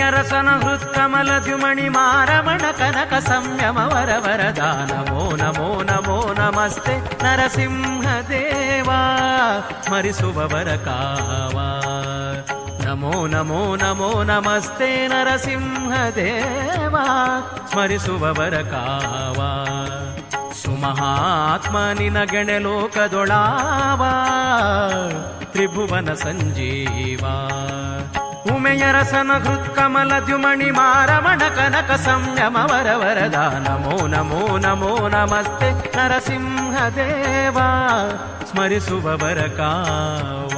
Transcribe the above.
ರಸನ ಹೃತ್ಕಮಲದ್ಯುಮಣಿ ಮಾರಮಣ ಕನಕ ಸಂಯಮ ವರ ವರದ ನಮೋ ನಮೋ ನಮೋ ನಮಸ್ತೆ ನರಸಿಂಹದೇವ ಸ್ಮರಿಸುವವರ ಕಾವ ನಮೋ ನಮೋ ನಮೋ ನಮಸ್ತೆ ನರಸಿಂಹದೇವ ಸ್ಮರಿಸುವವರ ಕಾವ ಸುಮಹಾತ್ಮ ನಿನಗೆಣೆ ಲೋಕದೊಳಾವ ತ್ರಿಭುವನ ಸಂಜೀವ ಉಮೆಯ ರಸನ ಹೃತ್ಕಮಲದ್ಯುಮಣಿ ಮಾರಮಣ ಕನಕ ಸಂಯಮ ವರ ವರದ ನಮೋ ನಮೋ ನಮೋ ನಮಸ್ತೆ ನರಸಿಂಹದೇವ ಸ್ಮರಿಸುವವರ ಕಾವ